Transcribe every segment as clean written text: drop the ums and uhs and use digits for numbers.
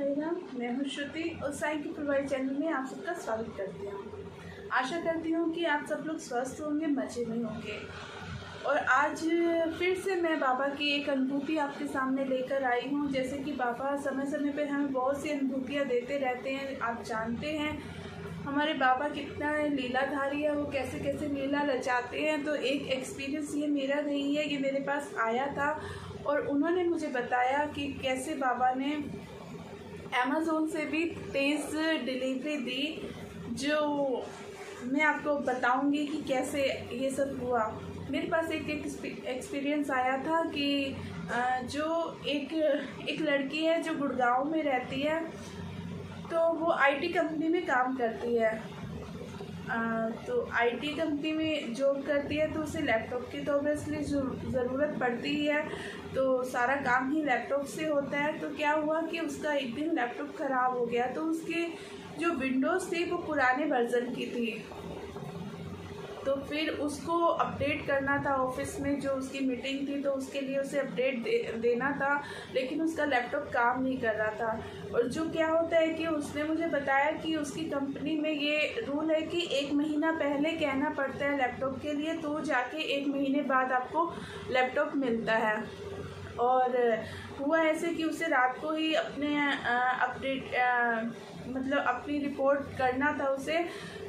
साई राम। मैं हूँ श्रुति और साई की फुलवारी चैनल में आप सबका स्वागत करती हूँ। आशा करती हूँ कि आप सब लोग स्वस्थ होंगे, मज़े में होंगे। और आज फिर से मैं बाबा की एक अनुभूति आपके सामने लेकर आई हूँ। जैसे कि बाबा समय समय पर हमें बहुत सी अनुभूतियाँ देते रहते हैं। आप जानते हैं हमारे बाबा कितना लीलाधारी है, वो कैसे कैसे लीला रचाते हैं। तो एक एक्सपीरियंस ये मेरा नहीं है, ये मेरे पास आया था और उन्होंने मुझे बताया कि कैसे बाबा ने अमेज़ोन से भी तेज़ डिलीवरी दी, जो मैं आपको बताऊंगी कि कैसे ये सब हुआ। मेरे पास एक एक्सपीरियंस आया था कि जो एक लड़की है जो गुड़गांव में रहती है, तो वो आईटी कंपनी में काम करती है। तो आईटी कंपनी में जॉब करती है, तो उसे लैपटॉप की तो ऑब्वियसली ज़रूरत पड़ती ही है। तो सारा काम ही लैपटॉप से होता है। तो क्या हुआ कि उसका एक दिन लैपटॉप ख़राब हो गया। तो उसके जो विंडोज़ थी वो पुराने वर्जन की थी। तो फिर उसको अपडेट करना था ऑफिस में, जो उसकी मीटिंग थी, तो उसके लिए उसे अपडेट देना था। लेकिन उसका लैपटॉप काम नहीं कर रहा था। और जो क्या होता है कि उसने मुझे बताया कि उसकी कंपनी में ये रूल है कि 1 महीना पहले कहना पड़ता है लैपटॉप के लिए, तो जाके 1 महीने बाद आपको लैपटॉप मिलता है। और हुआ ऐसे कि उसे रात को ही अपने मतलब अपनी रिपोर्ट करना था उसे।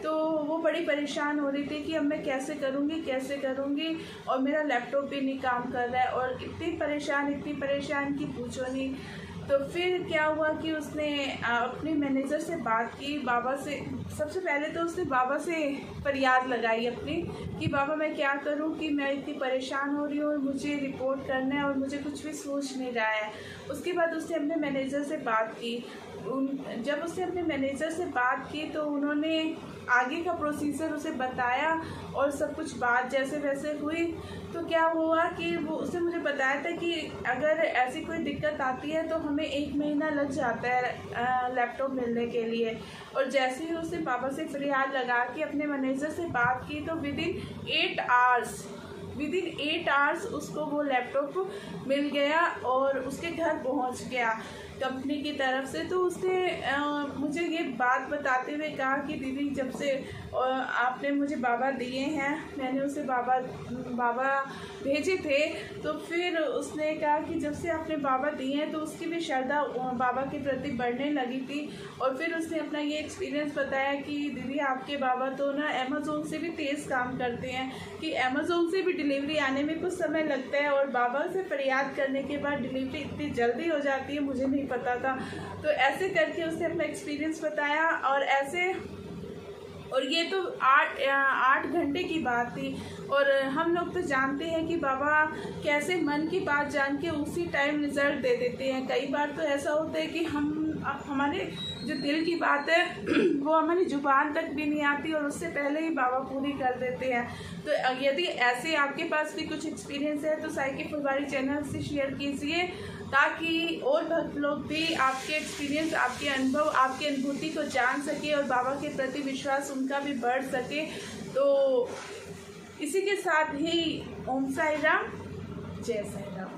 तो वो बड़ी परेशान हो रही थी कि अब मैं कैसे करूँगी और मेरा लैपटॉप भी नहीं काम कर रहा है। और इतनी परेशान कि पूछो नहीं। तो फिर क्या हुआ कि उसने अपने मैनेजर से बात की, बाबा से। सबसे पहले तो उसने बाबा से फरियाद लगाई अपनी कि बाबा मैं क्या करूं कि मैं इतनी परेशान हो रही हूँ और मुझे रिपोर्ट करना है और मुझे कुछ भी सोच नहीं रहा है। उसके बाद उसने अपने मैनेजर से बात की। जब उसने अपने मैनेजर से बात की तो उन्होंने आगे का प्रोसीजर उसे बताया और सब कुछ बात जैसे वैसे हुई। तो क्या हुआ कि वो उसने मुझे बताया था कि अगर ऐसी कोई दिक्कत आती है तो हमें 1 महीना लग जाता है लैपटॉप मिलने के लिए। और जैसे ही उसने बाबा से फरियाद लगा के अपने मैनेजर से बात की, तो विदिन 8 आवर्स उसको वो लैपटॉप मिल गया और उसके घर पहुंच गया कंपनी की तरफ से। तो उसने मुझे ये बात बताते हुए कहा कि दीदी जब से आपने मुझे बाबा दिए हैं, मैंने उसे बाबा भेजे थे। तो फिर उसने कहा कि जब से आपने बाबा दिए हैं तो उसकी भी श्रद्धा बाबा के प्रति बढ़ने लगी थी। और फिर उसने अपना ये एक्सपीरियंस बताया कि दीदी आपके बाबा तो ना अमेज़ोन से भी तेज़ काम करते हैं, कि अमेज़ोन से भी डिलीवरी आने में कुछ समय लगता है और बाबा से फरियाद करने के बाद डिलीवरी इतनी जल्दी हो जाती है, मुझे नहीं पता था। तो ऐसे करके उसने अपना एक्सपीरियंस बताया। और ये तो 8 घंटे की बात थी। और हम लोग तो जानते हैं कि बाबा कैसे मन की बात जान के उसी टाइम रिजल्ट दे देते हैं। कई बार तो ऐसा होता है कि हमारे जो दिल की बात है वो हमारी जुबान तक भी नहीं आती और उससे पहले ही बाबा पूरी कर देते हैं। तो यदि ऐसे आपके पास भी कुछ एक्सपीरियंस है तो साई की फुलवारी चैनल से शेयर कीजिए, ताकि और भक्त लोग भी आपके एक्सपीरियंस, आपके अनुभव, आपकी अनुभूति को जान सके और बाबा के प्रति विश्वास उनका भी बढ़ सके। तो इसी के साथ ही ओम साई राम, जय साई राम।